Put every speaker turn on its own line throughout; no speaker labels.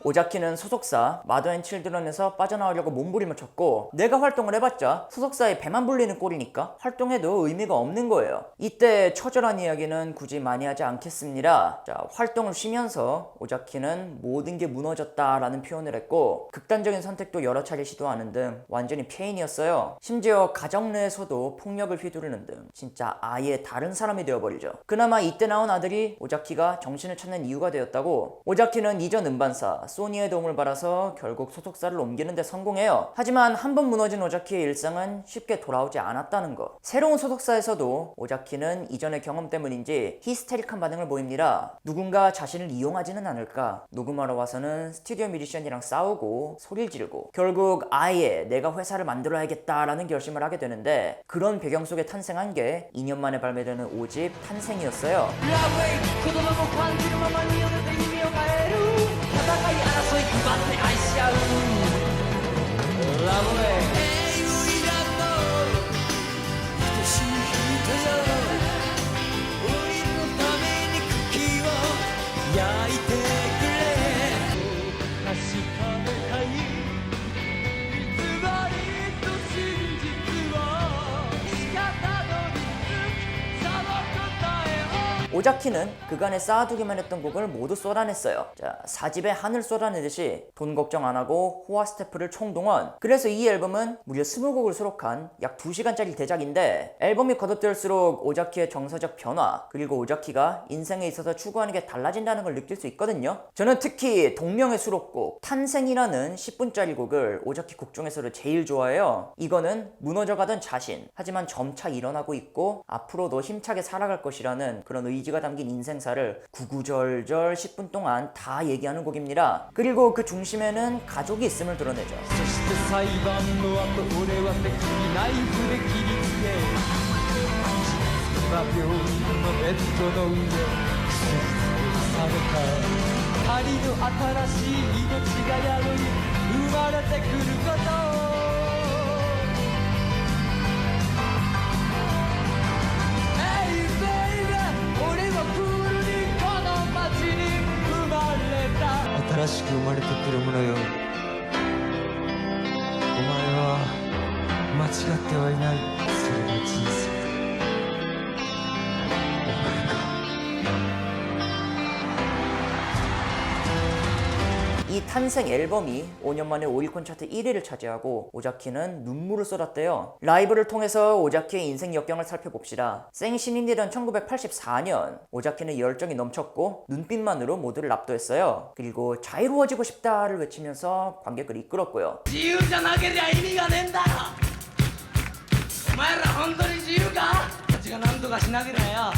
오자키는 소속사 마더앤칠드런에서 빠져나오려고 몸부림을 쳤고 내가 활동을 해봤자 소속사에 배만 불리는 꼴이니까 활동해도 의미가 없는 거예요. 이때 처절한 이야기는 굳이 많이 하지 않겠습니다. 자, 활동을 쉬면서 오자키는 모든 게 무너졌다라는 표현을 했고 극단적인 선택도 여러 차례 시도하는 등 완전히 폐인이었어요. 심지어 가정 내에서도 폭력을 휘두르는 등 진짜 아예 다른 사람이 되어버리죠. 그나마 이때 나온 아들이 오자키가 정신을 찾는 이유가 되었다고. 오자키는 이전 음반사 소니의 도움을 받아서 결국 소속사를 옮기는 데 성공해요. 하지만 한 번 무너진 오자키의 일상은 쉽게 돌아오지 않았다는 것. 새로운 소속사에서도 오자키는 이전의 경험 때문인지 히스테릭한 반응을 보입니다. 누군가 자신을 이용하지는 않을까. 녹음하러 와서는 스튜디오 뮤지션이랑 싸우고 소리를 지르고 결국 아예 내가 회사를 만들어야겠다라는 결심을 하게 되는데 그런 배경 속에 탄생한 게 2년 만에 발매되는 5집 탄생이었어요. 오자키는 그간에 쌓아두기만 했던 곡을 모두 쏟아냈어요. 자, 4집에 한을 쏟아내듯이 돈 걱정 안 하고 호화 스태프를 총동원. 그래서 이 앨범은 무려 20곡을 수록한 약 2시간짜리 대작인데 앨범이 거듭될수록 오자키의 정서적 변화 그리고 오자키가 인생에 있어서 추구하는 게 달라진다는 걸 느낄 수 있거든요. 저는 특히 동명의 수록곡 탄생이라는 10분짜리 곡을 오자키 곡 중에서도 제일 좋아해요. 이거는 무너져가던 자신 하지만 점차 일어나고 있고 앞으로도 힘차게 살아갈 것이라는 그런 의지가 담긴 인생사를 구구절절 10분 동안 다 얘기하는 곡입니다. 그리고 그 중심에는 가족이 있음을 드러내죠.
新しく生まれてくるものよ。お前は間違ってはいない。それが人生だ。お前か。
이 탄생 앨범이 5년 만에 오리콘 차트 1위를 차지하고 오자키는 눈물을 쏟았대요. 라이브를 통해서 오자키의 인생 역경을 살펴봅시다. 생신인이던 1984년 오자키는 열정이 넘쳤고 눈빛만으로 모두를 압도했어요. 그리고 자유로워지고 싶다를 외치면서 관객을 이끌었고요.
自由じゃなけりゃ意味がねえんだよ。お前ら本当に自由か？こっちが何とかしなけりゃよ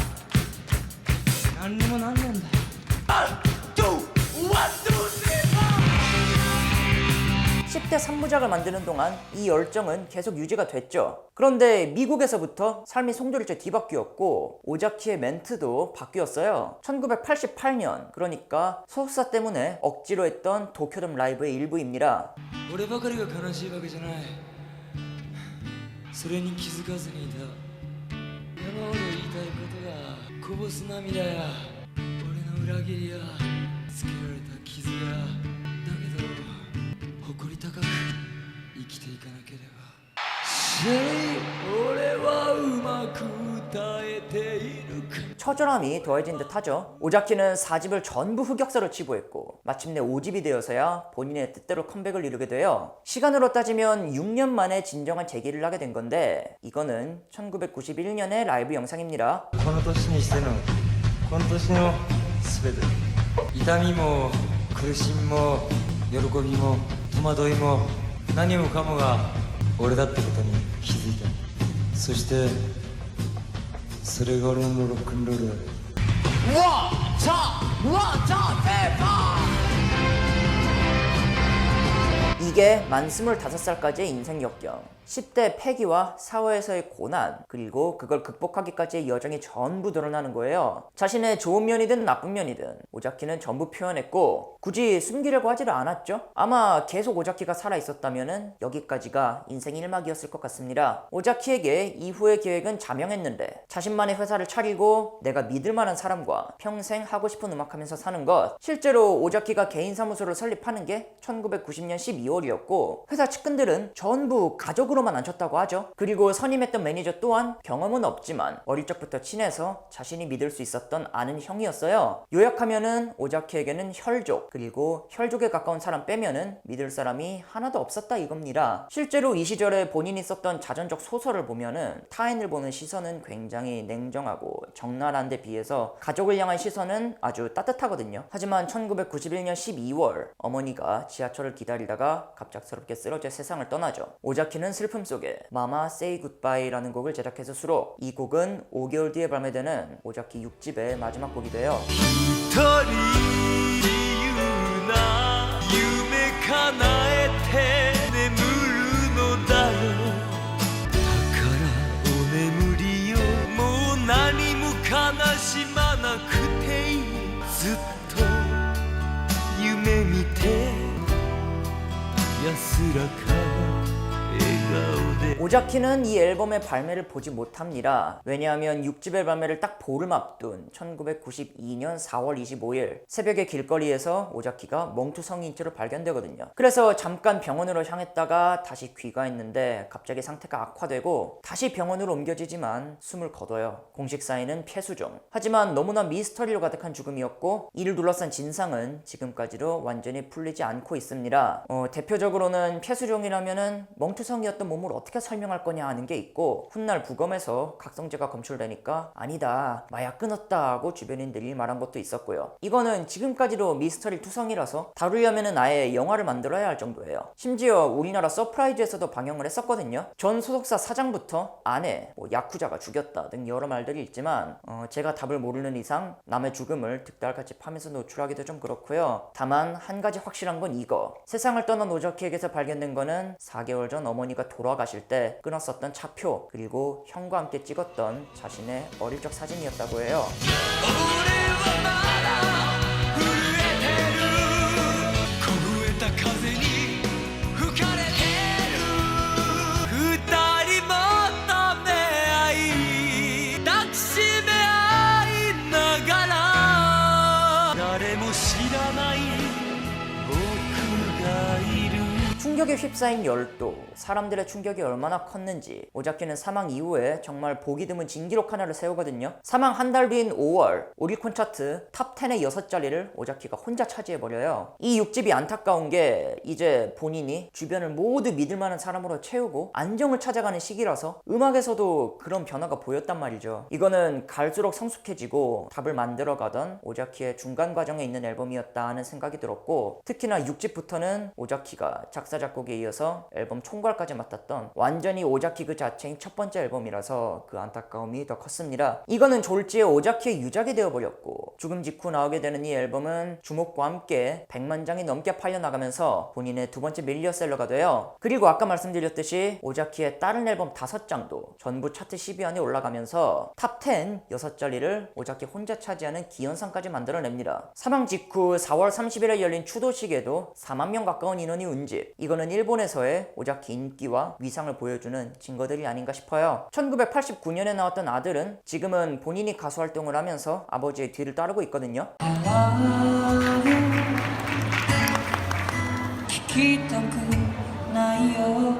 何にもなんねえんだよ。
10대 3부작을 만드는 동안 이 열정은 계속 유지가 됐죠. 그런데 미국에서부터 삶이 송두리째 뒤바뀌었고 오자키의 멘트도 바뀌었어요. 1988년 그러니까 소속사 때문에 억지로 했던 도쿄돔 라이브의 일부입니다.
俺ばかりが悲しいわけじゃない。それに気づかずにいた。山ほど言いたいことがこぼす涙や俺の裏切りやつけられた傷やだけど誇り高く生きていかなければ。俺はうまく歌えているか。
처절함이 더해진 듯 하죠. 오자키는 4집을 전부 흑역사로 치부했고 마침내 5집이 되어서야 본인의 뜻대로 컴백을 이루게 돼요. 시간으로 따지면 6년 만에 진정한 재기를 하게 된 건데 이거는 1991년의 라이브 영상입니다.
この年にしてのこの年の全て痛みも苦しみも喜びも戸惑いも何もかもが俺だってことに気づいた。そしてそれが俺のロックンロールだ。
이게 만 25살까지의 인생 역경. 10대 패기와 사회에서의 고난, 그리고 그걸 극복하기까지의 여정이 전부 드러나는 거예요. 자신의 좋은 면이든 나쁜 면이든 오자키는 전부 표현했고 굳이 숨기려고 하지를 않았죠. 아마 계속 오자키가 살아있었다면 여기까지가 인생 1막이었을 것 같습니다. 오자키에게 이후의 계획은 자명했는데 자신만의 회사를 차리고 내가 믿을 만한 사람과 평생 하고 싶은 음악하면서 사는 것. 실제로 오자키가 개인 사무소를 설립하는 게 1990년 12월이었고 회사 측근들은 전부 가족으로만 앉혔다고 하죠. 그리고 선임했던 매니저 또한 경험은 없지만 어릴 적부터 친해서 자신이 믿을 수 있었던 아는 형이었어요. 요약하면은 오자키에게는 혈족, 그리고 혈족에 가까운 사람 빼면은 믿을 사람이 하나도 없었다 이겁니다. 실제로 이 시절에 본인이 썼던 자전적 소설을 보면은 타인을 보는 시선은 굉장히 냉정하고 적나라한 데 비해서 가족을 향한 시선은 아주 따뜻하거든요. 하지만 1991년 12월 어머니가 지하철을 기다리다가 갑작스럽게 쓰러져 세상을 떠나죠. 오자키는 슬픔 속에 마마 Say Goodbye라는 곡을 제작해서 수록. 이 곡은 5개월 뒤에 발매되는 오자키 6집의 마지막 곡이 돼요.
一人言うな夢叶えて眠るのだよだからお眠りよもう何も悲しまなくていいずっと夢見て安らかな笑顔で
오자키는 이 앨범의 발매를 보지 못합니다. 왜냐하면 6집의 발매를 딱 보름 앞둔 1992년 4월 25일 새벽에 길거리에서 오자키가 멍투성이인 채로 발견되거든요. 그래서 잠깐 병원으로 향했다가 다시 귀가했는데 갑자기 상태가 악화되고 다시 병원으로 옮겨지지만 숨을 거둬요. 공식 사인은 폐수종. 하지만 너무나 미스터리로 가득한 죽음이었고 이를 둘러싼 진상은 지금까지도 완전히 풀리지 않고 있습니다. 대표적으로는 폐수종이라면은 멍투성이었던 몸을 어떻게 설명할 거냐 하는 게 있고 훗날 부검에서 각성제가 검출되니까 아니다 마약 끊었다 하고 주변인들이 말한 것도 있었고요. 이거는 지금까지도 미스터리 투성이라서 다루려면은 아예 영화를 만들어야 할 정도예요. 심지어 우리나라 서프라이즈에서도 방영을 했었거든요. 전 소속사 사장부터 아내, 야쿠자가 죽였다 등 여러 말들이 있지만 제가 답을 모르는 이상 남의 죽음을 득달같이 파면서 노출하기도 좀 그렇고요. 다만 한 가지 확실한 건 이거. 세상을 떠난 오자키에게서 발견된 거는 4개월 전 어머니가 돌아가실 때 끊었었던 차표, 그리고 형과 함께 찍었던 자신의 어릴 적 사진이었다고 해요.
俺はまだ震えてる凍えた風に吹かれてる二人求め合い抱きしめ合いながら誰も知らない僕がいる
충격에 휩싸인 열도, 사람들의 충격이 얼마나 컸는지 오자키는 사망 이후에 정말 보기 드문 진기록 하나를 세우거든요. 사망 한 달 뒤인 5월 오리콘 차트 탑 10의 6자리를 오자키가 혼자 차지해버려요. 이 6집이 안타까운 게 이제 본인이 주변을 모두 믿을 만한 사람으로 채우고 안정을 찾아가는 시기라서 음악에서도 그런 변화가 보였단 말이죠. 이거는 갈수록 성숙해지고 답을 만들어가던 오자키의 중간 과정에 있는 앨범이었다 하는 생각이 들었고 특히나 6집부터는 오자키가 작사 작곡에 이어서 앨범 총괄까지 맡았던 완전히 오자키 그 자체인 첫 번째 앨범이라서 그 안타까움이 더 컸습니다. 이거는 졸지에 오자키의 유작이 되어버렸고 죽음 직후 나오게 되는 이 앨범은 주목과 함께 100만 장이 넘게 팔려나가면서 본인의 두 번째 밀리어셀러가 돼요. 그리고 아까 말씀드렸듯이 오자키의 다른 앨범 5장도 전부 차트 10위 안에 올라가면서 탑 10 6자리를 오자키 혼자 차지하는 기현상까지 만들어냅니다. 사망 직후 4월 30일에 열린 추도식에도 4만 명 가까운 인원이 운집. 이거는 일본에서의 오자키 인기와 위상을 보여주는 증거들이 아닌가 싶어요. 1989년에 나왔던 아들은 지금은 본인이 가수 활동을 하면서 아버지의 뒤를 따르고 있거든요.
聞きたくないよ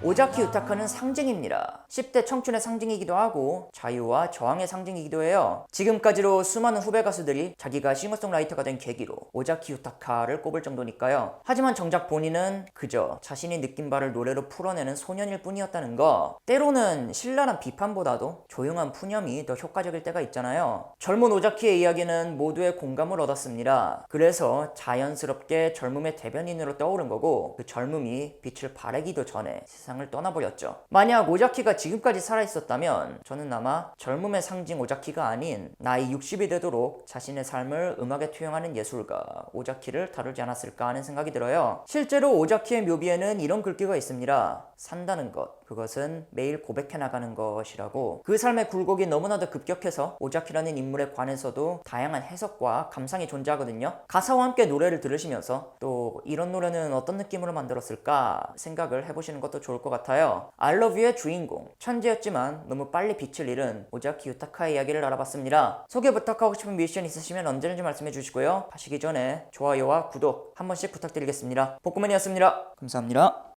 오자키 유타카는 상징입니다. 10대 청춘의 상징이기도 하고 자유와 저항의 상징이기도 해요. 지금까지로 수많은 후배 가수들이 자기가 싱어송라이터가 된 계기로 오자키 유타카를 꼽을 정도니까요. 하지만 정작 본인은 그저 자신이 느낀 바를 노래로 풀어내는 소년일 뿐이었다는 거. 때로는 신랄한 비판보다도 조용한 푸념이 더 효과적일 때가 있잖아요. 젊은 오자키의 이야기는 모두의 공감을 얻었습니다. 그래서 자연스럽게 젊음의 대변인으로 떠오른 거고 그 젊음이 빛을 발하기도 전에 세상에 세상을 떠나버렸죠. 만약 오자키가 지금까지 살아있었다면 저는 아마 젊음의 상징 오자키가 아닌 나이 60이 되도록 자신의 삶을 음악에 투영하는 예술가 오자키를 다루지 않았을까 하는 생각이 들어요. 실제로 오자키의 묘비에는 이런 글귀가 있습니다. 산다는 것, 그것은 매일 고백해 나가는 것이라고. 그 삶의 굴곡이 너무나도 급격해서 오자키라는 인물에 관해서도 다양한 해석과 감상이 존재하거든요. 가사와 함께 노래를 들으시면서 또 이런 노래는 어떤 느낌으로 만들었을까 생각을 해보시는 것도 좋을 것 같아요. I Love You의 주인공, 천재였지만 너무 빨리 빛을 잃은 오자키 유타카의 이야기를 알아봤습니다. 소개 부탁하고 싶은 미션 있으시면 언제든지 말씀해 주시고요. 하시기 전에 좋아요와 구독 한 번씩 부탁드리겠습니다. 복구맨이었습니다. 감사합니다.